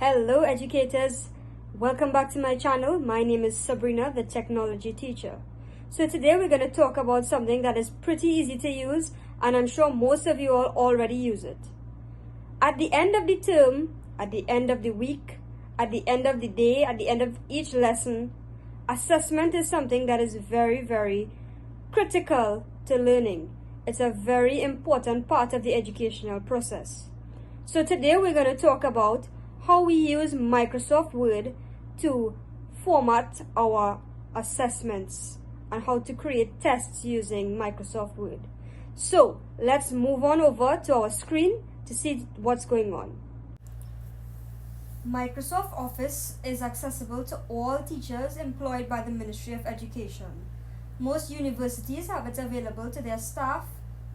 Hello educators, welcome back to my channel. My name is Sabrina, the technology teacher. So today we're going to talk about something that is pretty easy to use, and I'm sure most of you all already use it. At the end of the term, at the end of the week, at the end of the day, at the end of each lesson, assessment is something that is very critical to learning. It's a very important part of the educational process. So today we're going to talk about how we use Microsoft Word to format our assessments and how to create tests using Microsoft Word. So let's move on over to our screen to see what's going on. Microsoft Office is accessible to all teachers employed by the Ministry of Education. Most universities have it available to their staff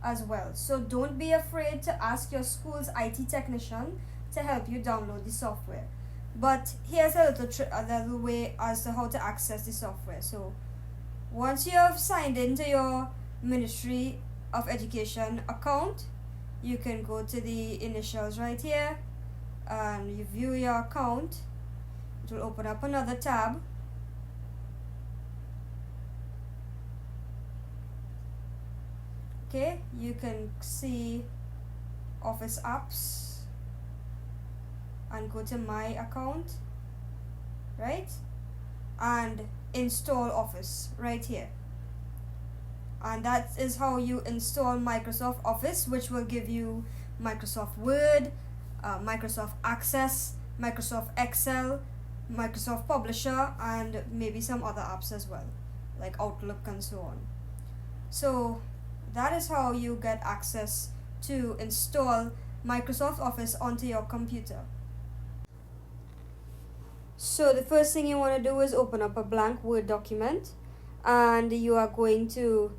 as well. So don't be afraid to ask your school's IT technician to help you download the software. But here's a little way as to how to access the software. So once you have signed into your Ministry of Education account, you can go to the initials right here and you view your account. It will open up another tab. Okay, you can see Office apps and go to my account, right, and install Office right here. And that is how you install Microsoft Office, which will give you Microsoft Word, Microsoft Access, Microsoft Excel, Microsoft Publisher, and maybe some other apps as well, like Outlook and so on. So that is how you get access to install Microsoft Office onto your computer. So the first thing you want to do is open up a blank Word document, and you are going to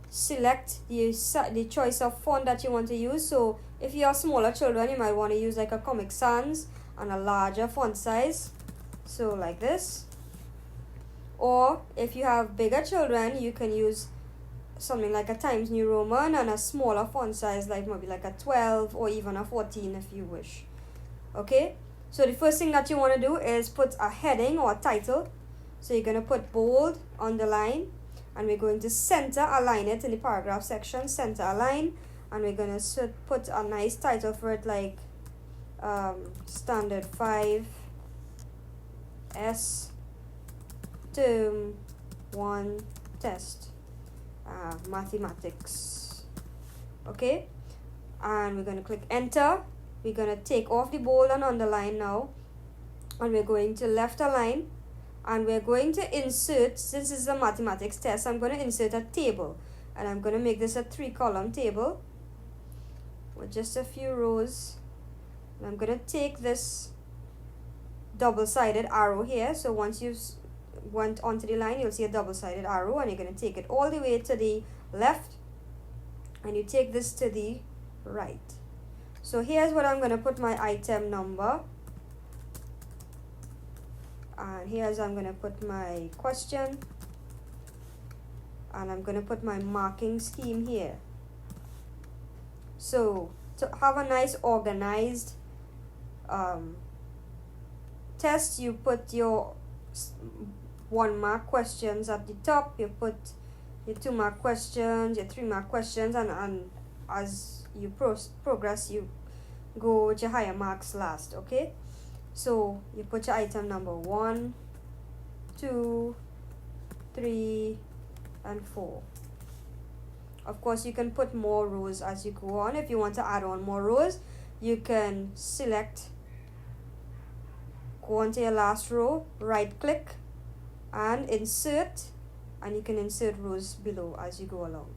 select the choice of font that you want to use. So if you have smaller children, you might want to use like a Comic Sans and a larger font size, so like this. Or if you have bigger children, you can use something like a Times New Roman and a smaller font size, like maybe like a 12 or even a 14 if you wish. Okay, so the first thing that you want to do is put a heading or a title. So you're going to put bold, underline, and we're going to center align it in the paragraph section, center align, and we're going to put a nice title for it, like Standard 5 S Term 1 Test Mathematics. Okay, and we're going to click enter. We're going to take off the bold and underline now, and we're going to left align, and we're going to insert, since this is a mathematics test, I'm going to insert a table, and I'm going to make this a 3-column table with just a few rows. And I'm going to take this double-sided arrow here. So once you've went onto the line, you'll see a double-sided arrow, and you're going to take it all the way to the left, and you take this to the right. So here's what I'm going to put my item number, and here's I'm going to put my question, and I'm going to put my marking scheme here. So to have a nice organized test, you put your 1-mark questions at the top, you put your 2-mark questions, your 3-mark questions, and as you progress, you go with your higher marks last. Okay, so you put your item number 1, 2, 3, and 4. Of course, you can put more rows as you go on. If you want to add on more rows, you can select, go on to your last row, right click and insert, and you can insert rows below as you go along.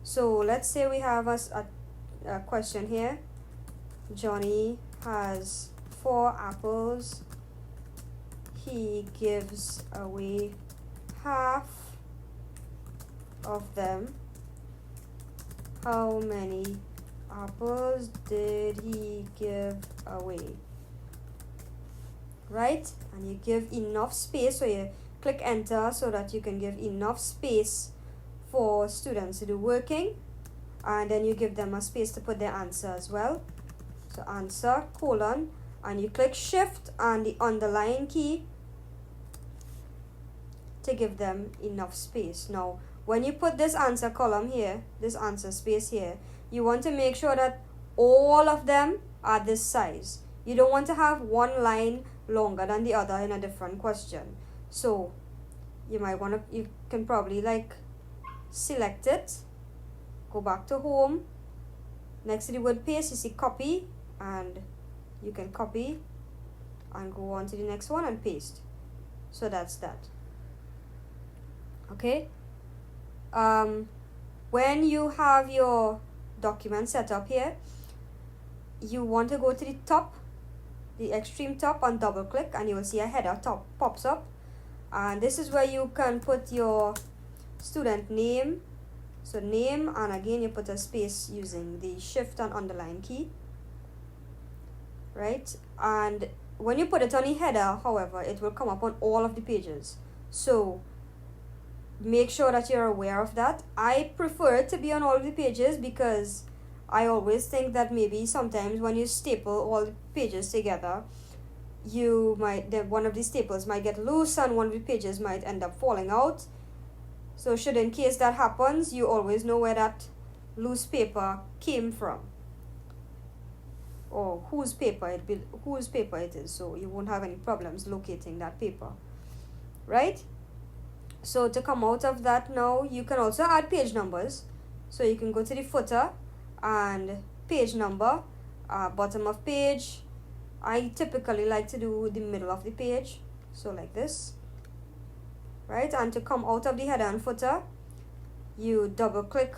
So let's say we have a question here. Johnny has 4 apples. He gives away half of them. How many apples did he give away? Right? And you give enough space, so you click enter so that you can give enough space for students to do working, and then you give them a space to put their answer as well. So answer, colon, and you click shift and the underline key to give them enough space. Now when you put this answer column here, this answer space here, you want to make sure that all of them are this size. You don't want to have one line longer than the other in a different question. So you can probably like select it, go back to home, next to the word paste you see copy, and you can copy and go on to the next one and paste. So that's that. Okay, when you have your document set up here, you want to go to the top, the extreme top, and double click, and you will see a header top pops up, and this is where you can put your student name. So name, and again you put a space using the shift and underline key, right? And when you put it on the header, however, it will come up on all of the pages, so make sure that you're aware of that. I prefer it to be on all of the pages because I always think that maybe sometimes when you staple all the pages together, one of the staples might get loose and one of the pages might end up falling out. So should in case that happens, you always know where that loose paper came from, or whose paper it is, so you won't have any problems locating that paper, right? So to come out of that now, you can also add page numbers. So you can go to the footer and page number, bottom of page. I typically like to do the middle of the page, so like this, right? And to come out of the header and footer, you double click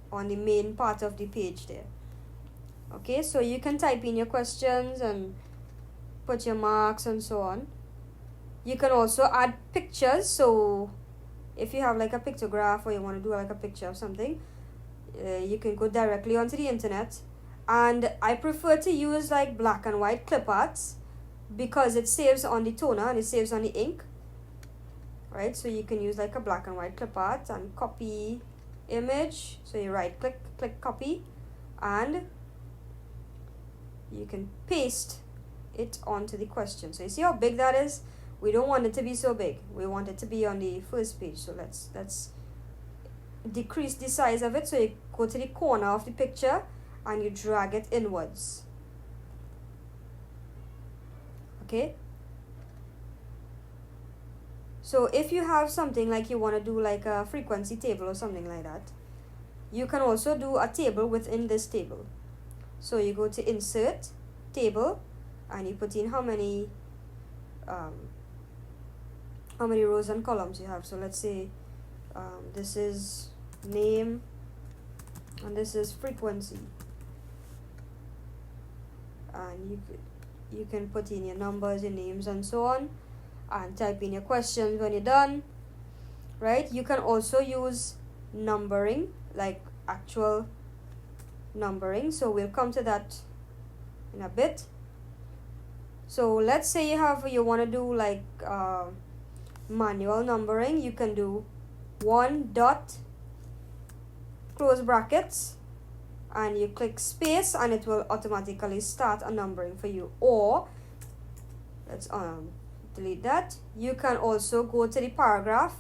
on the main part of the page there. Okay, so you can type in your questions and put your marks and so on. You can also add pictures. So if you have like a pictograph, or you want to do like a picture of something, you can go directly onto the internet, and I prefer to use like black and white clip arts because it saves on the toner and it saves on the ink, right? So you can use like a black and white clip art and copy image. So you right click copy, and you can paste it onto the question. So you see how big that is? We don't want it to be so big. We want it to be on the first page. So let's decrease the size of it. So you go to the corner of the picture and you drag it inwards. Okay. So if you have something like you want to do like a frequency table or something like that, you can also do a table within this table. So you go to insert table and you put in how many rows and columns you have. So let's say this is name and this is frequency, and you can put in your numbers, your names, and so on, and type in your questions when you're done, right? You can also use numbering, like actual numbering, so we'll come to that in a bit. So let's say you want to do like manual numbering. You can do 1 dot close brackets and you click space and it will automatically start a numbering for you. Or let's delete that. You can also go to the paragraph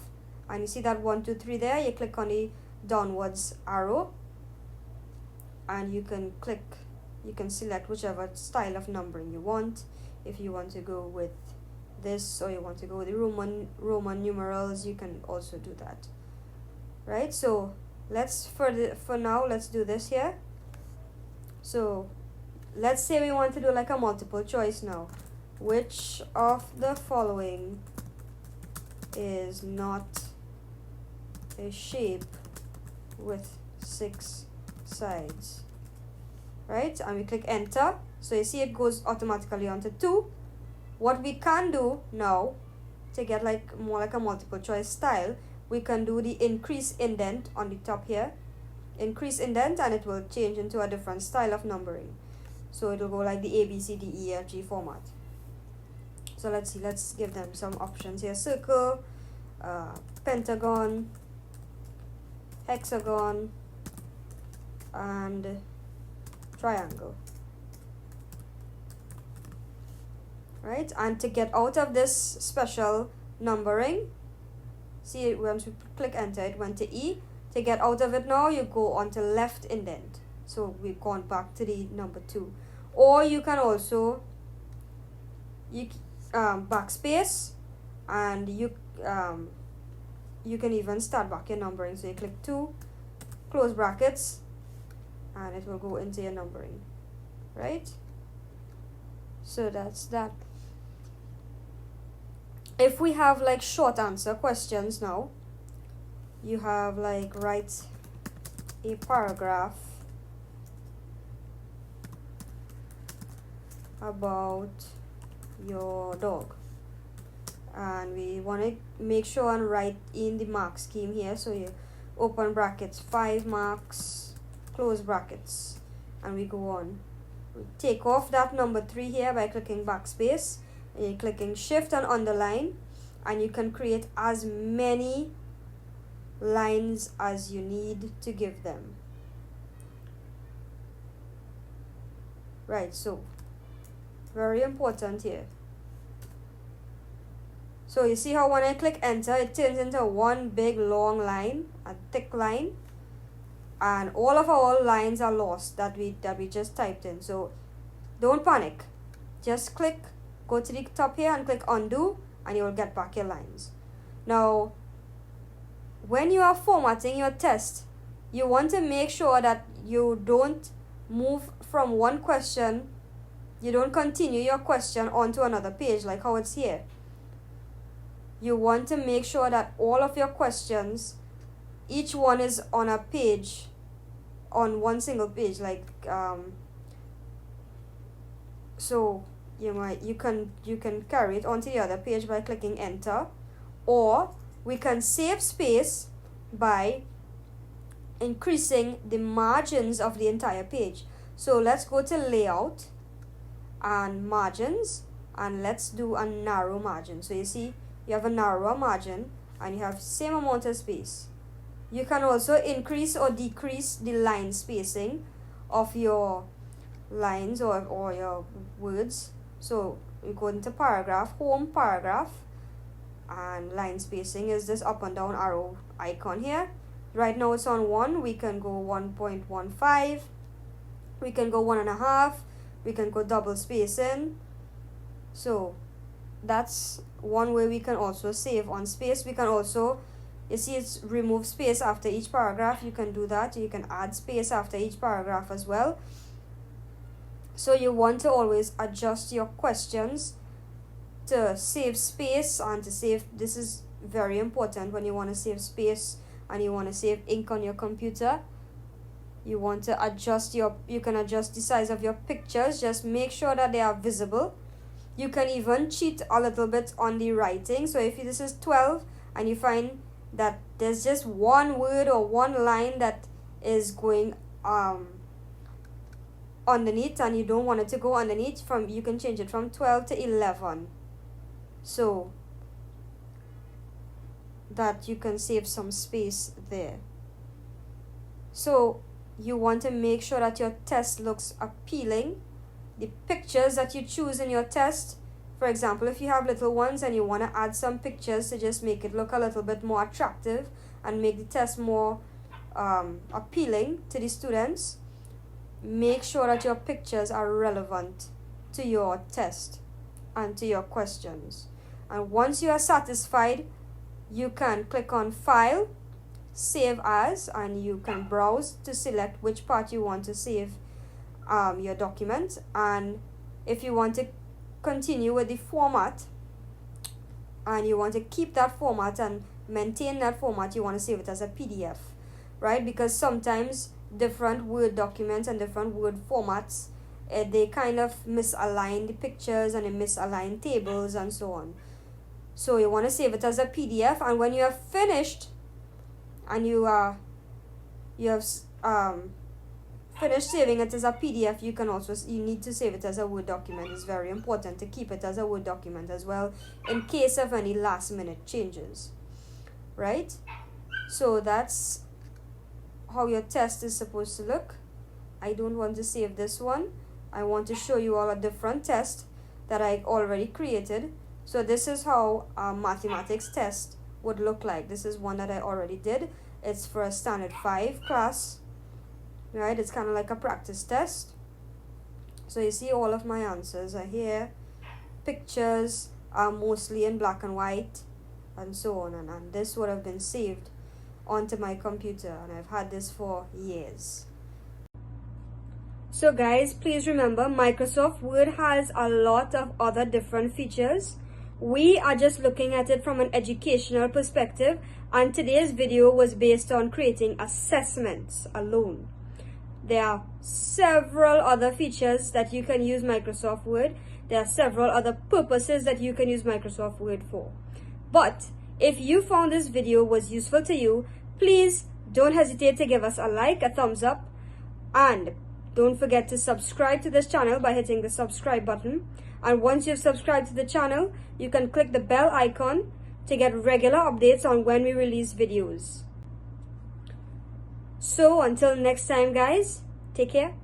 and you see that 1 2 3 there. You click on the downwards arrow and you can select whichever style of numbering you want. If you want to go with this or you want to go with the Roman numerals, you can also do that, right? So let's for now let's do this here. So let's say we want to do like a multiple choice now. Which of the following is not a shape with 6 sides, right? And we click enter. So you see it goes automatically onto 2. What we can do now to get like more like a multiple choice style, we can do the increase indent on the top here, increase indent, and it will change into a different style of numbering. So it will go like the A B C D E F G format. So let's see, let's give them some options here. Circle, pentagon, hexagon, and triangle. right? And to get out of this special numbering, see, once we click enter, it went to E. To get out of it now, you go on to left indent. So we've gone back to the number 2. Or you can also backspace, and you can even start back your numbering. So you click 2, close brackets, and it will go into your numbering, right? So that's that. If we have like short answer questions now, you have like write a paragraph about your dog, and we want to make sure and write in the mark scheme here. So you open brackets, 5 marks, close brackets, and we go on. We take off that number 3 here by clicking backspace, and you're clicking shift and underline, and you can create as many lines as you need to give them. Right, so very important here. So you see how when I click enter, it turns into one big long line, a thick line, and all of our lines are lost that we just typed in. So don't panic, just click, go to the top here and click undo, and you will get back your lines. Now when you are formatting your test, you want to make sure that you don't move from one question, you don't continue your question onto another page like how it's here. You want to make sure that all of your questions, each one is on a page, on one single page, like so you can carry it onto the other page by clicking enter, or we can save space by increasing the margins of the entire page. So let's go to layout and margins, and let's do a narrow margin. So you see you have a narrower margin and you have same amount of space. You can also increase or decrease the line spacing of your lines or your words. So we go into paragraph, home paragraph, and line spacing is this up and down arrow icon here. Right now it's on 1. We can go 1.15, we can go 1.5, we can go double spacing. So that's one way we can also save on space. We can also, you see it's remove space after each paragraph. You can do that. You can add space after each paragraph as well. So you want to always adjust your questions to save space and to save, this is very important when you want to save space and you want to save ink on your computer. You want to adjust you can adjust the size of your pictures. Just make sure that they are visible. You can even cheat a little bit on the writing. So if this is 12 and you find that there's just one word or one line that is going underneath and you don't want it to go underneath, you can change it from 12 to 11, so that you can save some space there. So you want to make sure that your test looks appealing. The pictures that you choose in your test, for example, if you have little ones and you want to add some pictures to just make it look a little bit more attractive and make the test more appealing to the students, make sure that your pictures are relevant to your test and to your questions. And once you are satisfied, you can click on File, Save As, and you can browse to select which part you want to save your document. And if you want to continue with the format and you want to keep that format and maintain that format, you want to save it as a PDF, right? Because sometimes different Word documents and different Word formats, they kind of misalign the pictures and they misalign tables and so on. So you want to save it as a PDF, and when you are finished and you have finished saving it as a PDF, you need to save it as a Word document. It's very important to keep it as a Word document as well in case of any last minute changes, right? So that's how your test is supposed to look. I don't want to save this one. I want to show you all a different test. that I already created. So this is how a mathematics test would look like. This is one that I already did. It's for a standard 5 class, right? It's kind of like a practice test. So you see all of my answers are here. Pictures are mostly in black and white and so on, and this would have been saved onto my computer, and I've had this for years. So guys, please remember, Microsoft Word has a lot of other different features. We are just looking at it from an educational perspective, and today's video was based on creating assessments alone. There are several other features that you can use Microsoft Word. There are several other purposes that you can use Microsoft Word for. But if you found this video was useful to you, please don't hesitate to give us a like, a thumbs up, and don't forget to subscribe to this channel by hitting the subscribe button. And once you've subscribed to the channel, you can click the bell icon to get regular updates on when we release videos. So until next time guys, take care.